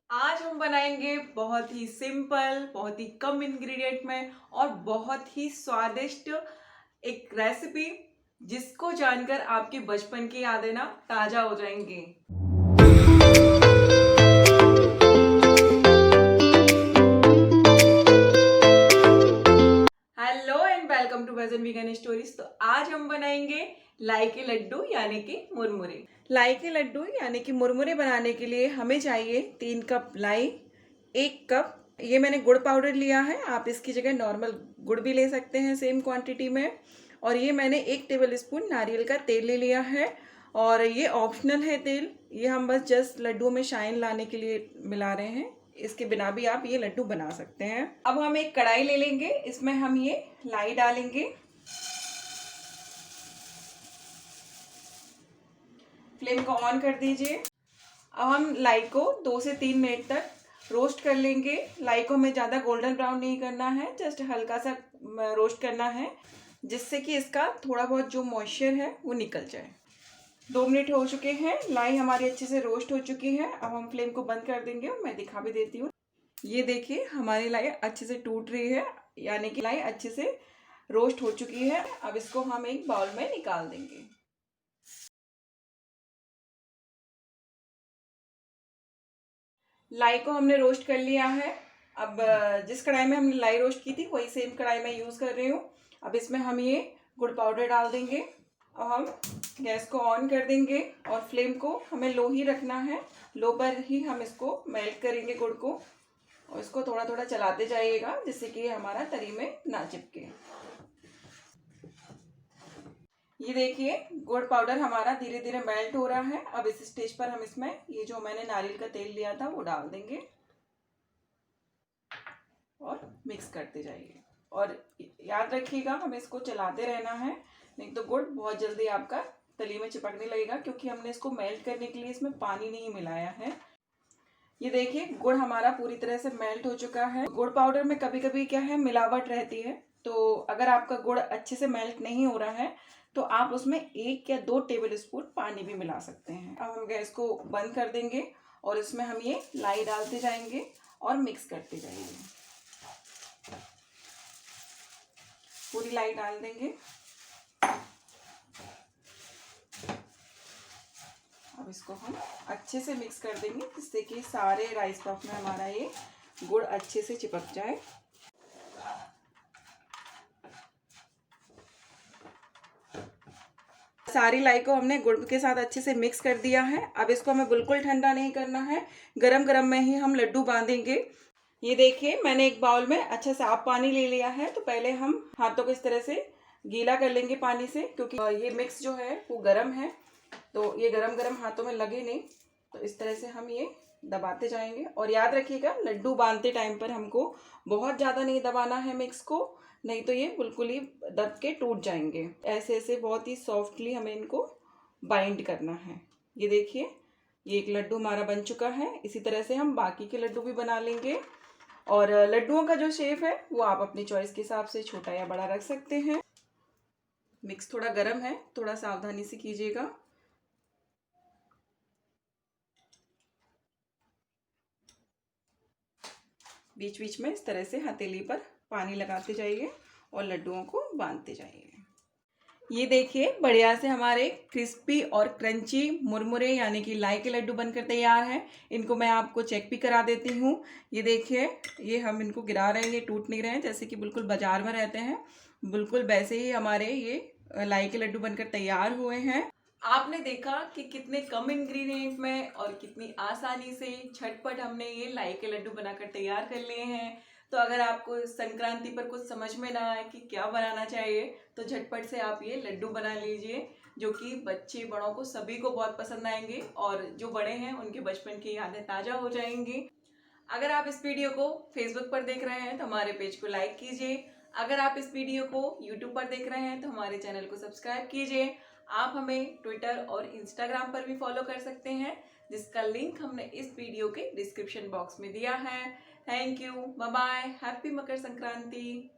आज हम बनाएंगे बहुत ही सिंपल, बहुत ही कम इंग्रेडिएंट में और बहुत ही स्वादिष्ट एक रेसिपी जिसको जानकर आपके बचपन की यादें ना ताजा हो जाएंगी। Hello and welcome to vegan vegan stories. तो आज हम बनाएंगे लाई के लड्डू यानी कि मुरमुरे। लाई के लड्डू यानी कि मुरमुरे बनाने के लिए हमें चाहिए 3 कप लाई, 1 कप ये मैंने गुड़ पाउडर लिया है। आप इसकी जगह नॉर्मल गुड़ भी ले सकते हैं सेम क्वांटिटी में। और ये मैंने 1 टेबल स्पून नारियल का तेल ले लिया है और ये ऑप्शनल है तेल, ये हम बस जस्ट लड्डू में शाइन लाने के लिए मिला रहे हैं। इसके बिना भी आप ये लड्डू बना सकते हैं। अब हम एक कढ़ाई ले लेंगे, इसमें हम ये लाई डालेंगे। फ्लेम को ऑन कर दीजिए। अब हम लाई को 2 से 3 मिनट तक रोस्ट कर लेंगे। लाई को हमें ज़्यादा गोल्डन ब्राउन नहीं करना है, जस्ट हल्का सा रोस्ट करना है जिससे कि इसका थोड़ा बहुत जो मॉइस्चर है वो निकल जाए। 2 मिनट हो चुके हैं, लाई हमारी अच्छे से रोस्ट हो चुकी है। अब हम फ्लेम को बंद कर देंगे और मैं दिखा भी देती हूँ। ये देखिए हमारी लाई अच्छे से टूट रही है, यानी कि लाई अच्छे से रोस्ट हो चुकी है। अब इसको हम एक बाउल में निकाल देंगे। लाई को हमने रोस्ट कर लिया है। अब जिस कढ़ाई में हमने लाई रोस्ट की थी वही सेम कढ़ाई में यूज़ कर रही हूँ। अब इसमें हम ये गुड़ पाउडर डाल देंगे। अब हम गैस को ऑन कर देंगे और फ्लेम को हमें लो ही रखना है। लो पर ही हम इसको मेल्ट करेंगे गुड़ को, और इसको थोड़ा थोड़ा चलाते जाइएगा जिससे कि हमारा तरी में ना चिपके। ये देखिए गुड़ पाउडर हमारा धीरे धीरे मेल्ट हो रहा है। अब इस स्टेज पर हम इसमें ये जो मैंने नारियल का तेल लिया था वो डाल देंगे और मिक्स करते जाइए। और याद रखिएगा हमें इसको चलाते रहना है, नहीं तो गुड़ बहुत जल्दी आपका तली में चिपकने लगेगा, क्योंकि हमने इसको मेल्ट करने के लिए इसमें पानी नहीं मिलाया है। ये देखिए गुड़ हमारा पूरी तरह से मेल्ट हो चुका है। गुड़ पाउडर में कभी कभी क्या है मिलावट रहती है, तो अगर आपका गुड़ अच्छे से मेल्ट नहीं हो रहा है तो आप उसमें 1 या 2 टेबल स्पून पानी भी मिला सकते हैं। अब हम गैस को बंद कर देंगे और इसमें हम ये लाई डालते जाएंगे और मिक्स करते जाएंगे। पूरी लाई डाल देंगे। अब इसको हम अच्छे से मिक्स कर देंगे जिससे कि सारे राइस पफ में हमारा ये गुड़ अच्छे से चिपक जाए। सारी लाई को हमने गुड़ के साथ अच्छे से मिक्स कर दिया है। अब इसको हमें बिल्कुल ठंडा नहीं करना है, गरम गरम में ही हम लड्डू बांधेंगे। ये देखिए मैंने एक बाउल में अच्छा साफ पानी ले लिया है। तो पहले हम हाथों को इस तरह से गीला कर लेंगे पानी से, क्योंकि ये मिक्स जो है वो गर्म है, तो ये गरम गरम हाथों में लगे नहीं। तो इस तरह से हम ये दबाते जाएंगे। और याद रखिएगा लड्डू बांधते टाइम पर हमको बहुत ज़्यादा नहीं दबाना है मिक्स को, नहीं तो ये बिल्कुल ही दब के टूट जाएंगे। ऐसे ऐसे बहुत ही सॉफ्टली हमें इनको बाइंड करना है। ये देखिए ये एक लड्डू हमारा बन चुका है। इसी तरह से हम बाकी के लड्डू भी बना लेंगे। और लड्डुओं का जो शेप है वो आप अपनी चॉइस के हिसाब से छोटा या बड़ा रख सकते हैं। मिक्स थोड़ा गर्म है, थोड़ा सावधानी से कीजिएगा। बीच बीच में इस तरह से हथेली पर पानी लगाते जाइए और लड्डुओं को बांधते जाइए। ये देखिए बढ़िया से हमारे क्रिस्पी और क्रंची मुरमुरे यानी कि लाई के लड्डू बनकर तैयार हैं। इनको मैं आपको चेक भी करा देती हूँ। ये देखिए ये हम इनको गिरा रहे हैं, ये टूट नहीं रहे हैं जैसे कि बिल्कुल बाजार में रहते हैं, बिल्कुल वैसे ही हमारे ये लाई के लड्डू बनकर तैयार हुए हैं। आपने देखा कि कितने कम इंग्रेडिएंट में और कितनी आसानी से झटपट हमने ये लाई के लड्डू बनाकर तैयार कर लिए हैं। तो अगर आपको संक्रांति पर कुछ समझ में ना आए कि क्या बनाना चाहिए तो झटपट से आप ये लड्डू बना लीजिए, जो कि बच्चे बड़ों को सभी को बहुत पसंद आएंगे और जो बड़े हैं उनके बचपन की यादें ताज़ा हो जाएंगी। अगर आप इस वीडियो को फेसबुक पर देख रहे हैं तो हमारे पेज को लाइक कीजिए। अगर आप इस वीडियो को यूट्यूब पर देख रहे हैं तो हमारे चैनल को सब्सक्राइब कीजिए। आप हमें ट्विटर और इंस्टाग्राम पर भी फॉलो कर सकते हैं, जिसका लिंक हमने इस वीडियो के डिस्क्रिप्शन बॉक्स में दिया है। Thank you, bye bye, happy Makar Sankranti.